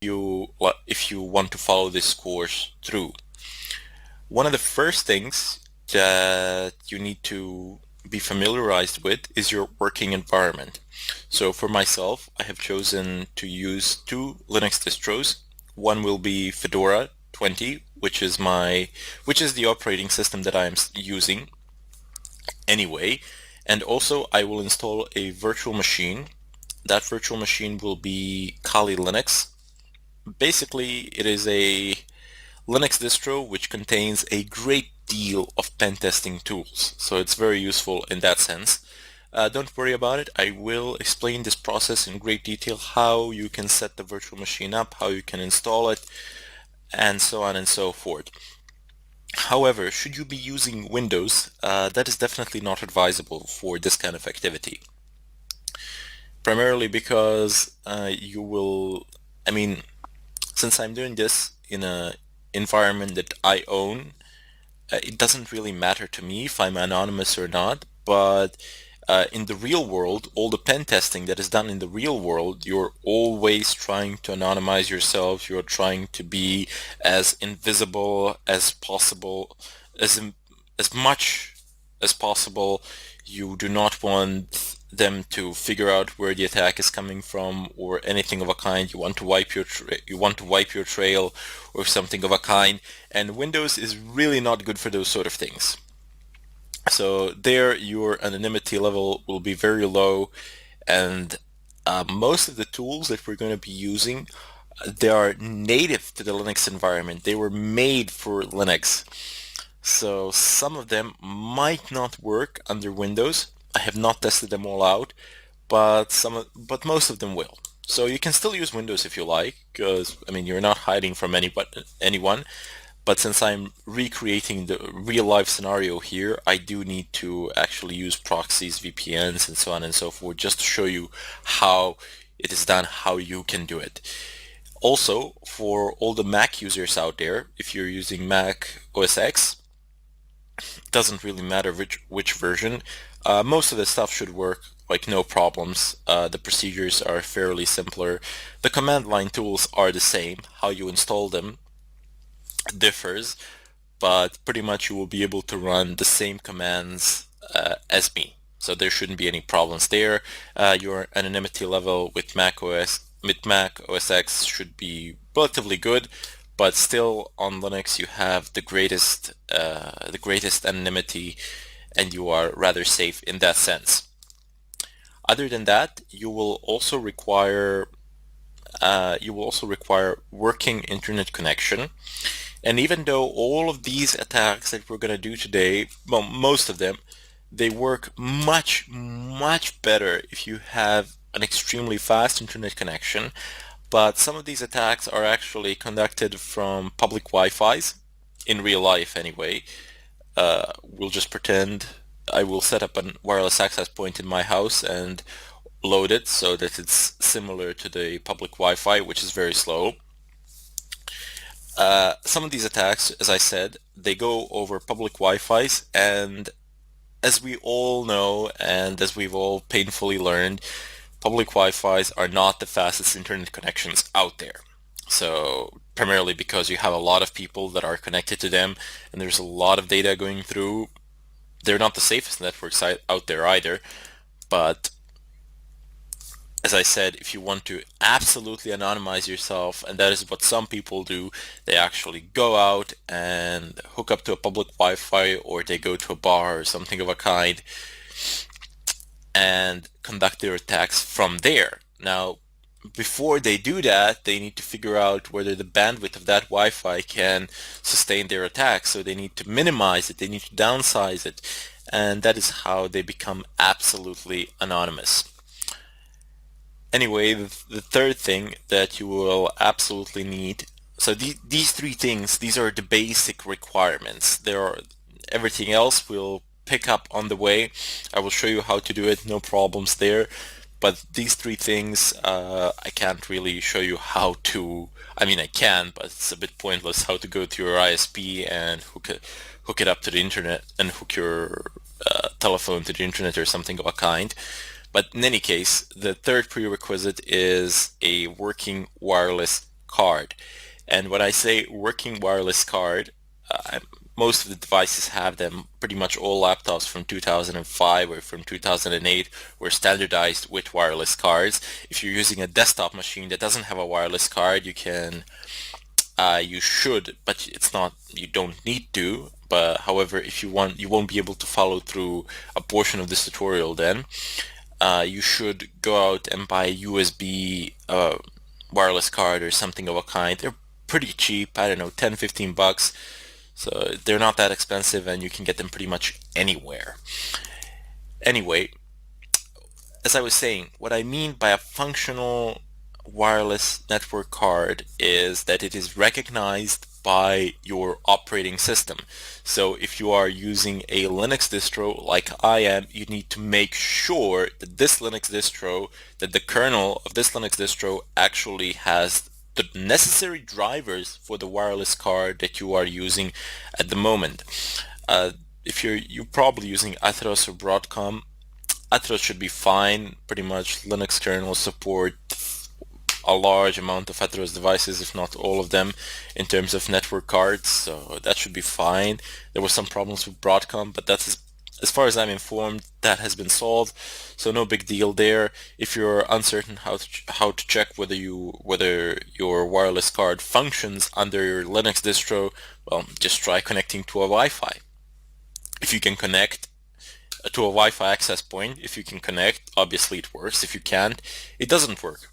if you want to follow this course through. One of the first things that you need to be familiarized with is your working environment. So for myself, I have chosen to use two Linux distros. One will be Fedora 20, which is the operating system that I am using anyway. And also I will install a virtual machine. That virtual machine will be Kali Linux. Basically, it is a Linux distro which contains a great deal of pen testing tools, so it's very useful in that sense. Don't worry about it. I will explain this process in great detail, how you can set the virtual machine up, how you can install it, and so on and so forth. However, should you be using Windows, that is definitely not advisable for this kind of activity. Primarily because since I'm doing this in an environment that I own, it doesn't really matter to me if I'm anonymous or not, but in the real world, all the pen testing that is done in the real world, you're always trying to anonymize yourself. You're trying to be as invisible as possible, as much as possible. You do not want them to figure out where the attack is coming from or anything of a kind. You want to wipe your trail or something of a kind. And Windows is really not good for those sort of things. So there, your anonymity level will be very low, and most of the tools that we're going to be using, they are native to the Linux environment. They were made for Linux. So some of them might not work under Windows. I have not tested them all out, but most of them will. So you can still use Windows if you like, because you're not hiding from anyone. But since I'm recreating the real life scenario here, I do need to actually use proxies, VPNs, and so on and so forth, just to show you how it is done, how you can do it. Also, for all the Mac users out there, if you're using Mac OS X, it doesn't really matter which version. Most of the stuff should work like no problems. The procedures are fairly simpler. The command line tools are the same. How you install them differs, but pretty much you will be able to run the same commands as me. So there shouldn't be any problems there. Your anonymity level with Mac OS X should be relatively good, but still on Linux you have the greatest anonymity, and you are rather safe in that sense. Other than that, you will also require working internet connection. And even though all of these attacks that we're going to do today, well, most of them, they work much, much better if you have an extremely fast internet connection. But some of these attacks are actually conducted from public Wi-Fis, in real life anyway. We'll just pretend I will set up a wireless access point in my house and load it so that it's similar to the public Wi-Fi, which is very slow. Some of these attacks, as I said, they go over public Wi-Fis, and as we all know, and as we've all painfully learned, public Wi-Fis are not the fastest internet connections out there. So primarily because you have a lot of people that are connected to them, and there's a lot of data going through. They're not the safest networks out there either, but as I said, if you want to absolutely anonymize yourself, and that is what some people do, they actually go out and hook up to a public Wi-Fi, or they go to a bar or something of a kind and conduct their attacks from there. Now, before they do that, they need to figure out whether the bandwidth of that Wi-Fi can sustain their attack. So they need to minimize it, they need to downsize it, and that is how they become absolutely anonymous. Anyway, the third thing that you will absolutely need, so these three things, these are the basic requirements. Everything else we'll pick up on the way. I will show you how to do it, no problems there. But these three things, I can't really show you how to, I can, but it's a bit pointless how to go to your ISP and hook it up to the internet and hook your telephone to the internet or something of a kind. But in any case, the third prerequisite is a working wireless card. And when I say working wireless card, most of the devices have them. Pretty much all laptops from 2005 or from 2008 were standardized with wireless cards. If you're using a desktop machine that doesn't have a wireless card, you should, but it's not, you don't need to. But however, if you want, you won't be able to follow through a portion of this tutorial then. You should go out and buy a USB wireless card or something of a kind. They're pretty cheap, I don't know, 10, 15 bucks. So they're not that expensive and you can get them pretty much anywhere. Anyway, as I was saying, what I mean by a functional wireless network card is that it is recognized by your operating system. So if you are using a Linux distro like I am, you need to make sure that that the kernel of this Linux distro actually has the necessary drivers for the wireless card that you are using at the moment. If you're probably using Atheros or Broadcom, Atheros should be fine. Pretty much Linux kernel support a large amount of Atheros devices, if not all of them, in terms of network cards, so that should be fine. There were some problems with Broadcom, but that's as far as I'm informed, that has been solved, so no big deal there. If you're uncertain how to check whether your wireless card functions under your Linux distro, well, just try connecting to a Wi-Fi. If you can connect to a Wi-Fi access point, if you can connect, obviously it works. If you can't, it doesn't work.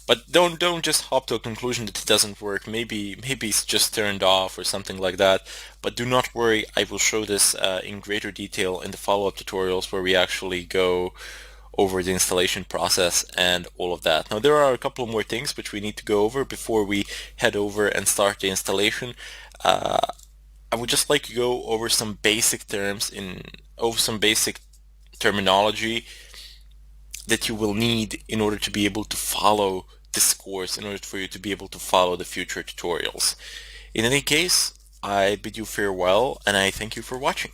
But don't just hop to a conclusion that it doesn't work. Maybe it's just turned off or something like that. But do not worry, I will show this in greater detail in the follow-up tutorials where we actually go over the installation process and all of that. Now there are a couple more things which we need to go over before we head over and start the installation. I would just like to go over some basic some basic terminology that you will need in order to be able to follow this course, in order for you to be able to follow the future tutorials. In any case, I bid you farewell and I thank you for watching.